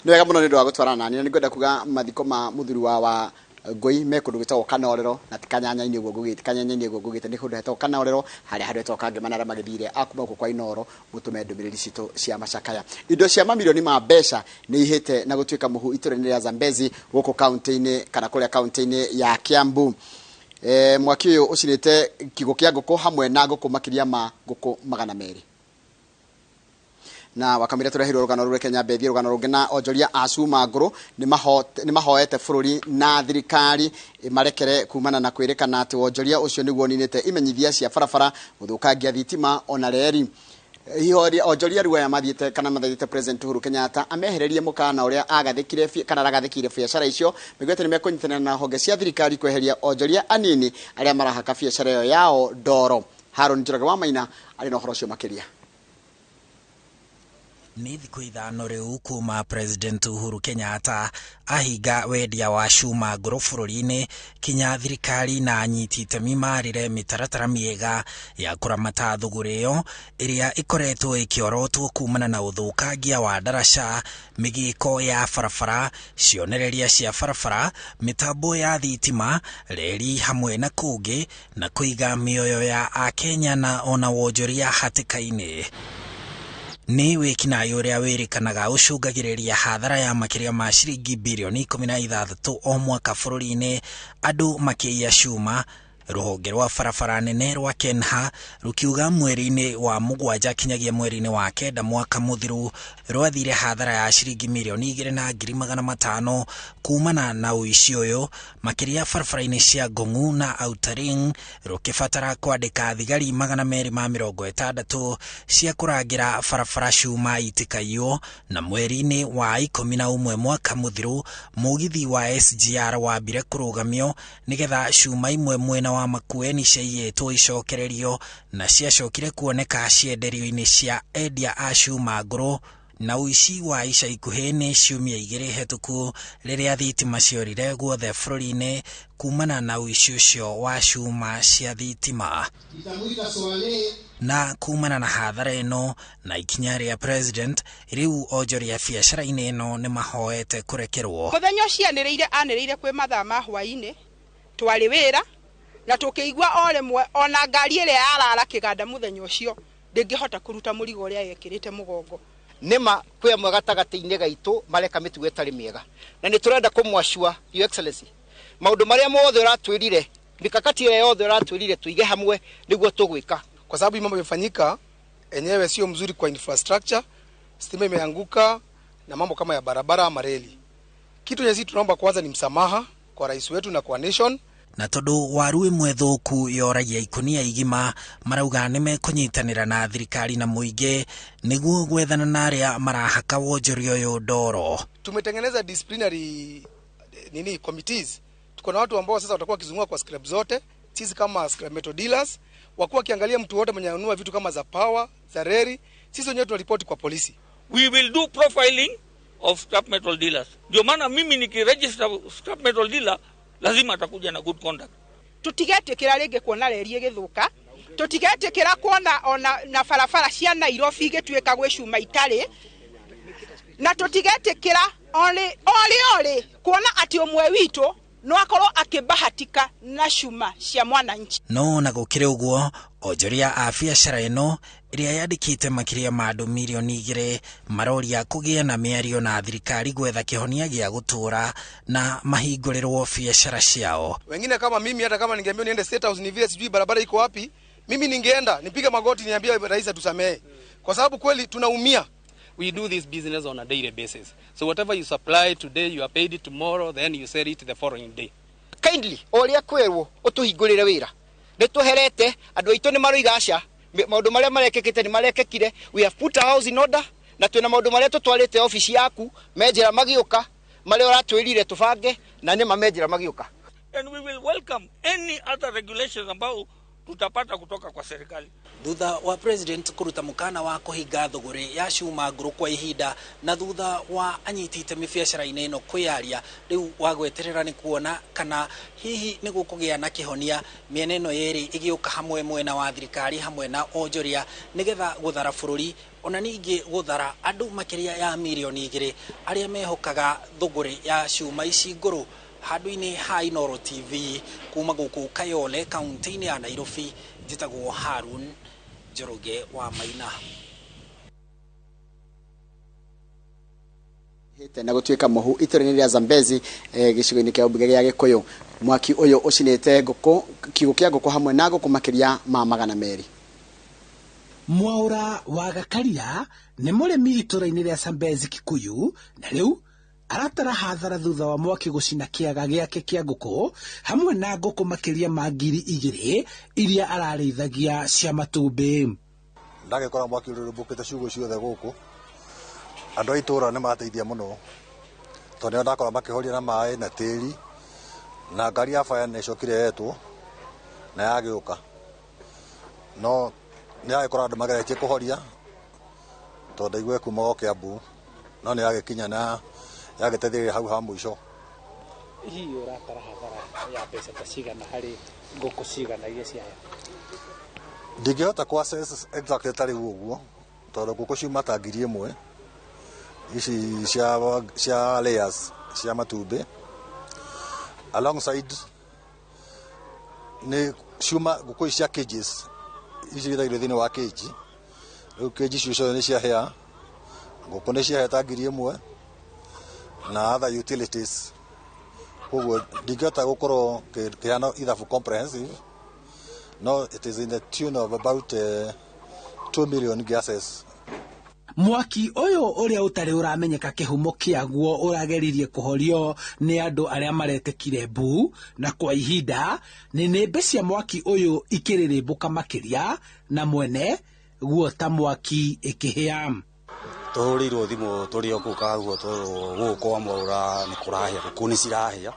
Nĩ wega mũno nĩ ũndũ wa gũtwarana nani, na nĩngwenda kuga mathiko ma mũthuri wa Ngũi me kũndũ gwĩtagwo Kanorero na ti Kanyanya-inĩ ũguo ngũgĩte. Kanyanya-inĩ ũguo ngũgĩte nĩ kũndũ hetagwo Kanorero, harĩa handũ hetagwo Kangĩmanara magĩthire akuma gũkũ kwa Inoro mũtũme ndũmĩrĩri citũ cia macakaya. Indo cia mamirioni ma mbeca nĩ ihĩte na gũtuĩka mũhu itũra-inĩ rĩa Zambezi gũkũ kaunti-inĩ kana kũrĩa kaunti-inĩ ya Kiambu. Mwaki ũyũ ũcinĩte kiugũ kĩa ngũkũ hamwe na ngũkũ makĩria ma ngũkũ 200. Na wakamire turehirwo rugano rwa Kenya Bethi rugano rungi na onjoria a Cuma Ngũrũ ni mahoete bururi na thirikari marekere kumana na kwirikana ati onjoria ucio niguo ninite imenyithia cia barabara guthukangia thitima ona reri. Hiyo onjoria riwa mathiete kana mathiete President Uhuru Kenyatta amehererie mukana uria agathikire kana agathikire biacara icio migwete ni mekunyitana na honge cia thirikari kweheria onjoria anini aria marahaka biacara yo yao ndoro. Haron Njoroge wa Maina ari no horo ucio makiria. Ni thikũ ithano rĩu kuma President Uhuru Kenyatta ahinga wendia wa Cuma Ngũrũ bũrũri-inĩ, kinya thirikari na anyiti itemi marĩre mĩtaratara mĩega ya kũramata thũgũrĩ ĩyo ĩrĩa ĩkoretwo ĩkĩorotwo kumana na ũthũkangia wa ndaraca, mĩgĩko ya barabara, cionereria cia barabara, mĩtambo ya thitima, reri hamwe na kũngĩ, na kũiga mĩoyo ya Akenya na ona wonjoria hatĩka-inĩ. Ni wĩkinaĩ ũrĩa wĩrĩkanaga ũcũngagĩrĩria hathara ya makĩria ma ciringi birioni 16 o mwaka bũrũri-inĩ, andũ makĩiya cuma. Rũhonge rwa barabara nene rwa KENHA rukiuga mweri-inĩ wa mũgwanja kinyagia mweri-inĩ wa kenda mwaka mũthiru rwathire hathara ya ciringi milioni 2,500 kumana na ũici ũyũ, makĩria barabara-inĩ cia Ngong'u na Outer Ring, rũkĩbatara kwandĩka thigari 260 cia kũrangĩra barabara cuma itĩkaiywo. Na mweri-inĩ wa 11 mwaka mũthiru mũgithi wa SGR wambire kũrũgamio nĩgetha cuma imwe mwena wa Makueni ciaiyĩtwo icokererio na ciacokire kuoneka cienderio-inĩ cia endia a Cuma Ngũrũ. Na ũici wa ica ikuhĩ nĩ ciumia 2 hetũku rĩrĩa thitima ciorire guothe bũrũri-inĩ kumana na ũici ũcio wa cuma cia thitima. Na kumana na hathara ĩno na ikinya rĩa President, rĩu onjoria biacara-inĩ ĩno nĩ mahoete kũrekerwo. Mũthenya ũcio anĩrĩire kwĩ mathaa ma hwaĩ-inĩ twarĩ wĩra na tukĩigua o rĩmwe ona ngari ĩrĩa yarara kĩganda mũthenya ũcio ndĩngĩhota kũruta mũrigo ũrĩa yekĩrĩte mũgongo. Nima kwĩ amwe gatagatĩ-inĩ gaitũ mareka mĩtugo ĩtarĩ mĩega, na nĩ tũrenda kũmwacua Your Excellency maũndũ marĩa mothe ũratwĩrire, mikakati ĩrĩa yothe ũratwĩrire tuige hamwe nĩguo tũgwĩka, kwa sababu mambo yamefanyika enyewe sio mzuri kwa infrastructure, stima imeanguka na mambo kama ya barabara ama reli. Kitu nyezi tunaomba kwanza ni msamaha kwa rais wetu na kwa nation. Na tondũ waru ĩmwe thũku yoragia ikunia igima, marauga nĩmekũnyitanĩra na thirikari na mũingĩ nĩguo gwethana na arĩa marahaka wonjoria ũyũ ndoro. Tumetengeneza disciplinary committees. Tuko na watu ambao sasa watakuwa wakizunguka kwa scrap zote, sisi kama scrap metal dealers, wakuwa wakiangalia mtu wote mwenye anunua vitu kama za power, za reri, sisi wenyewe tunaripoti kwa polisi. We will do profiling of scrap metal dealers. Ndio maana mimi nikiregister scrap metal dealer lazima atakuja na good conduct. Tutigetikira rĩngĩ kuona reri igĩthũka, tutigetikira kuona ona na barabara cia Nairobi igĩtuĩka gwĩ cuma itarĩ, na tutigetikira oli kuona ati ũmwe witũ no akorwo akĩbahatika na cuma cia mwananchi. No na gũkĩrĩ ũguo, onjoria a biacara ĩno ĩrĩa yandĩkĩte makĩria ma andũ milioni 2 maroria kũgĩa na mĩario na thirikari gwetha kĩhonia gĩa gũtũra na mahingũrĩrwo biacara ciao. Wengine kama mimi, hata kama ningeambiwa niende State House ni vile sijui barabara iko wapi, mimi ningeenda nipige magoti niambie rais atusamehe, kwa sababu kweli tunaumia. We do this business on a daily basis. So whatever you supply today, you are paid tomorrow, then you sell it the following day. Kindly, oria kwirwo utuhingurire wira. Nituherete andu aitu ni maroiga aca maundu maria marekekete ni marekekire. We have put our house in order na twina maundu maria tutwarite office yaku menjera magiuka maria uratwirire tubange na ni mamenjera magiuka. And we will welcome any other regulations ambao tutapata kutoka kwa serikali. Thutha wa president kuruta mukana wa kuhinga thogore ya Cuma Nguru kwa ihinda na thutha wa anyiti itemi biacara-inĩ ĩno kwĩyaria, rĩu wa gweterera nĩ kuona kana hihi nĩ gũkũgĩa na kĩhonia mĩena ĩno yerĩ ĩgĩũka hamwe mwena wa thirikari hamwe na onjoria nĩgetha gũthara bũrũri ona ningĩ gũthara andũ makĩria ya mirioni 2 arĩa mehokaga thogore ya cuma ici ngũrũ. Handũ-inĩ ha Inooro TV kuma gũkũ Kayole kaunti-inĩ ya Nairobi, njĩtagwo Harun Njoroge wa Maina. Hete na gũtuĩka mũhu itũra-inĩ rĩa Zambezi gĩcigo-inĩ kĩa ũmbunge gĩa Gĩkũyũ, mwaki ũyũ ũcinĩte ngũkũ, kiugũ kĩa ngũkũ hamwe na ngũkũ makĩria ma 200. Mwaura wa Gakaria nĩ mũrĩmi itũra-inĩ rĩa Zambezi Kikuyu, na rĩu aratara hathara thutha wa mwaki gũcina kĩaga gĩake kĩa ngũkũ hamwe na ngũkũ makĩria ma 2,000 iria ararĩithagia cia matumbĩ. Ndagĩkora mwaki ũrĩrũmbũkĩte ciugũ ciothe gũkũ, andũ a itũra nĩ mateithia mũno tondũ ndakora makĩhoria na maĩ na tĩri, na ngari ya fire nĩ ĩcokire yetwo na yagĩũka, no nĩ yagĩkora andũ mageretie kũhoria tondũ ndaigua kuma o Kĩambu, no nĩ yagĩkinya na yagĩteithĩrĩria hau ha mũico. Hihi ũratara hathara ya mbeca ta cigana harĩ ngũkũ cigana iria ciahĩa? Ndingĩhota ku assess exactly tarĩ ũguo tondũ ngũkũ ciuma ta 1,000 ici cia layers cia matumbĩ, alongside nĩ ciuma ngũkũ cia cages ici ithagĩrio thĩinĩ wa cage. Rĩu cage icio ciothe nĩ ciahĩa, ngũkũ nĩ ciahĩa ta 1,000 na other utilities. Koguo ndingĩhota gũkorwo kĩhana ithabu comprehensive, no it is in the tune of about 2 million gases. Mwaki ũyũ ũrĩa ũtarĩ ũramenyeka kĩhumo kĩaguo ũrageririe kũhorio nĩ andũ arĩa maretĩkire mbu, na kwa ihinda nĩnĩmbĩ cia mwaki ũyũ ikĩrĩrĩmbũka makĩria na mwene guota mwaki ĩkĩhĩa. Tũhũrĩirwo thimũ tũrĩ o kũu kaguo gũkũ Mwaura nĩ kũrahĩa, ngũkũ nĩ cirahĩa,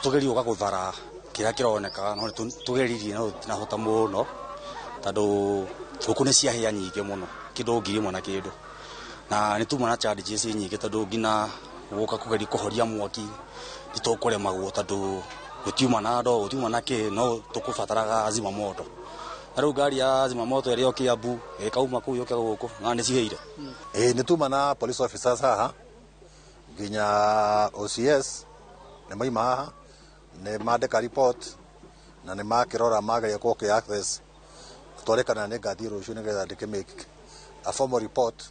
tũgerio gũthara kĩrĩa kĩroneka, no tũgeririe no tinahota mũno tondũ ngũkũ nĩ ciahĩa nyingĩ mũno, kĩndũ 1,000 na kĩndũ, na nĩ tuma na challenges nyingĩ tondũ nginya gũka kũgeria kũhoria mwaki nĩtũkũremagwo tondũ gũtiuma na ndo, gũtiuma na kĩ, no tũkũbataraga zima moto. Na rĩu ngari ya zima moto ĩrĩa o Kĩambu ĩkauma kũu yoke gũkũ na nĩ cihĩire. Nĩ tuma na police officers haha, nginya OCS nĩ maima haha, nĩ mandĩka report na nĩ makĩrora mageria kũkĩ access, twarĩkana nĩ ngathiĩ rũciũ nĩgetha ndĩkĩ make a formal report,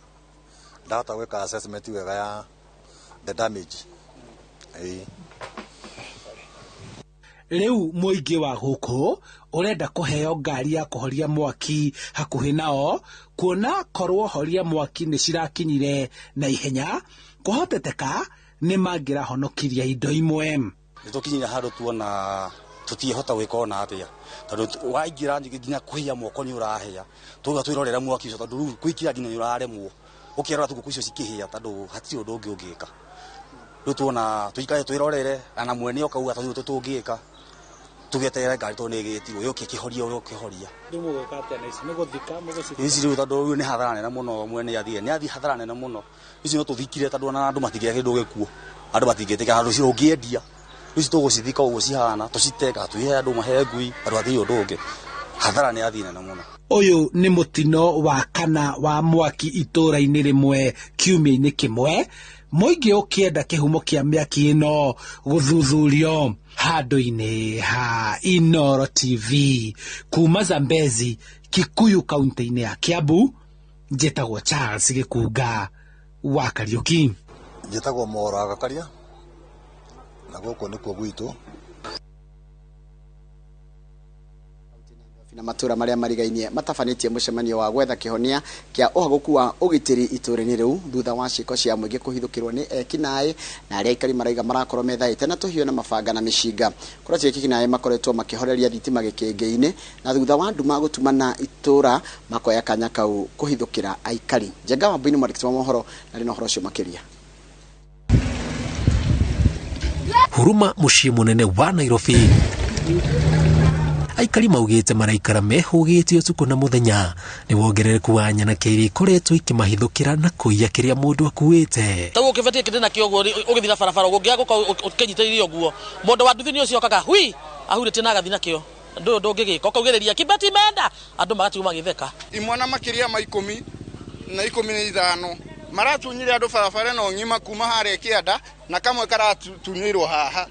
ndahota gwĩka assessment wega ya the damage. Rĩu mũingĩ wa gũkũ ũrenda kũheo ngari ya kũhoria mwaki hakuhĩ nao, kuona korwo horia mwaki nĩ cirakinyire na ihenya, kũhoteteka nĩ mangĩrahonokiria indo imwe. Nĩ tũkinyire handũ tuona tũtiĩhota gwĩka ona atĩa tondũ waingĩra nginya kũhĩa moko nĩ ũrahĩa, tũga twĩrorera mwaki ũcio tondũ rĩu kũingĩra nginya nĩ ũraremwo, ũkĩrora tu ngũkũ icio cikĩhĩa tondũ hatirĩ ũndũ ũngĩ ũngĩka. Rĩu tuona tũikare twĩrorere, na mwene okauga tondũ tũngĩka tugeterera ngari tondũ nĩ ĩgĩtirwo yũke kĩhoria ũrĩa ũkĩhoria. Rĩu mũgwĩka atĩa na ici nĩ gũthika mũgũcithika? Ici rĩu tondũ rĩu nĩ hathara nene mũno, mwene nĩ athiĩ hathara nene mũno. Ici no tũthikire tondũ ona andũ matingĩaga kĩndũ gĩkuo, andũ matingĩtĩka handũ ici ũngĩendia. Ici tũgũcithika ũguo cihana, tũciteka tũihe andũ mahe ngui, andũ matirĩ ũndũ ũngĩ. Hathara nĩ athiĩ nene mũno. Ũyũ nĩ mũtino wa kana wa mwaki itũra-inĩ rĩmwe kiumia-inĩ kĩmwe, mũingĩ ũkĩenda kĩhumo kĩa mĩaki ĩno gũthuthurio. Handũ-inĩ ha Inooro TV kuma Zambezi Kikuyu kaunti-inĩ ya Kiambu, njĩtagwo Charles Gĩkunga wa Kariũki. Njĩtagwo Mwaura wa Gakaria na gũkũ nĩkuo gwitũ. Na matura marĩa marigainie matabanĩtie mũcemanio wa gwetha kĩhonia kĩa ũhagũku wa ũgitĩri itũra-inĩ rĩu thutha wa ciĩko cia mũingĩ kũhithũkĩrwo nĩ ekinaĩ na arĩa aikari maraiga marakorwo methaĩte na tũhiũ na mabanga na mĩcinga. Kũrĩa ekinaĩ makoretwo makĩhoreria thitima gĩkĩngĩ-inĩ na thutha wa nduma gũtumana itũra makoya kanya kau kũhithũkĩra aikari. Njenga Wambui nĩ mwandĩki wa mohoro na rĩ na ũhoro ũcio makĩria. Huruma mũciĩ mũnene wa Nairobi, aikari maugite maraikara mehugite utuku na muthenya ni wongerereku wa nyana keiri koretwo ikimahithukira na kuiya kiria mundu akuite tawo kibatie kidena kiogo ugithira barabara ugiago ukenyitiririo guo mundu wa nduthi ni ucio kaga hui ahurite na gathina kio ndo ngigiko kaugiriria kibati menda andu magati magitheka imwana makiria ma 10 na 15 maratunyire andu barabara no ngima kuma hare kianda na kamwe karatunyirwo haha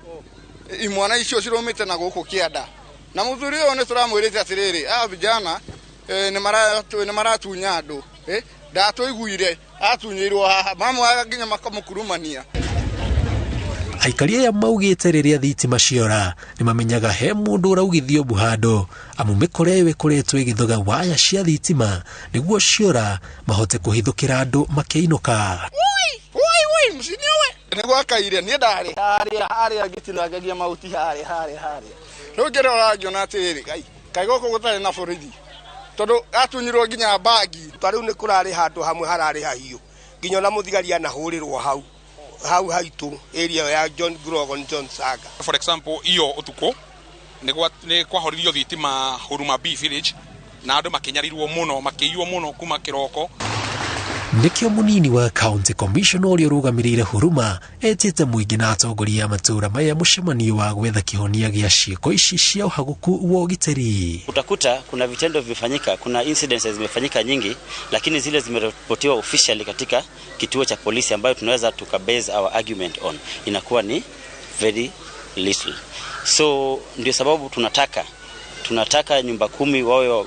imwana icio ciromite na guku kianda na muthuri uyu ni turamwirite atiriri vijana ni maratunya andu ndatuiguire atunyirwo haha mamwe nginya makamukurumania aikari aya maugite riria thitima ciora ni mamenyaga he mundu uraugithio buhando amu mikorewe kuretwo igithoga waya cia thitima niguo ciora mahote kuhithukira andu makeinuka msiniwe niguo akaire ni ndari haria gitinangagia mauti haria rugero ragiona atiri kai goko gutari na borithi tondu atunyirwo nginya bagi tariu ni kurari handu hamwe harari hahiu nginya na muthigaria na hurirwo hau haitu area ya John Grogon John Saga. For example iyo utuko ni kwahoririo thitima Huruma B village na andu makinyarirwo muno makiywo muno kuma kiroko nikio munini wa county commission uria rugamirire Huruma etite muingi na atongoria matura maya mucemanio wa gwetha kihonia gia ciiko ici cia uhaguku wa ugiteri. Utakuta kuna vitendo vimefanyika, kuna incidences zimefanyika nyingi, lakini zile zimeripotiwa officially katika kituo cha polisi ambayo tunaweza tukabase our argument on inakuwa ni very little. So ndio sababu tunataka nyumba 10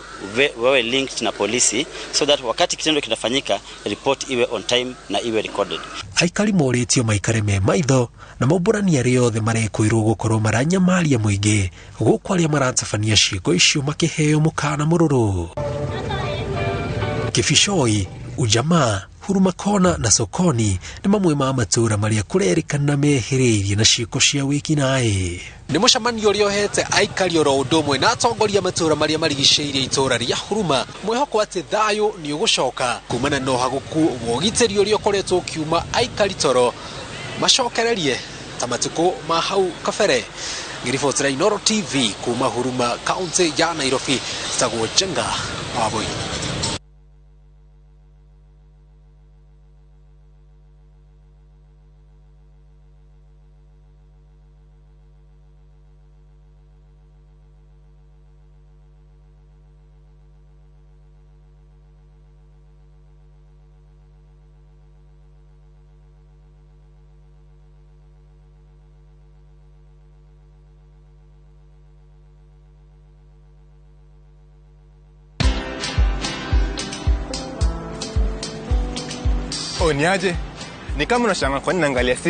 wawe linked na polisi so that wakati kitendo kinafanyika report iwe on time na iwe recorded. Aikari moritio maikare me maitho na maburani ari yothe marekuirwo gukorwo maranyamaria muingi guko aria maratabania ciiko icio makiheo mukana mururu. Kifishoi, Ujamaa, Huruma Kona na Sokoni ni mamwe ma matura maria kurerikana mehiririe na ciiko cia wiki nae. Ni mucemanio uria ohete aikari oro undu na atongoria matura maria marigiceirie itura ria Huruma mwihoko ati thayo ni ugucoka kumana no haguku wogiteri uria ukoretwo ukiuma aikari toro macokererie tamatuko ma hau kafere. Ngiribotera Inooro TV kuma Huruma County ya Nairobi Tagwo Jenga Waboi. Niaje? Ni kama unashanga kwa nini naangalia simu?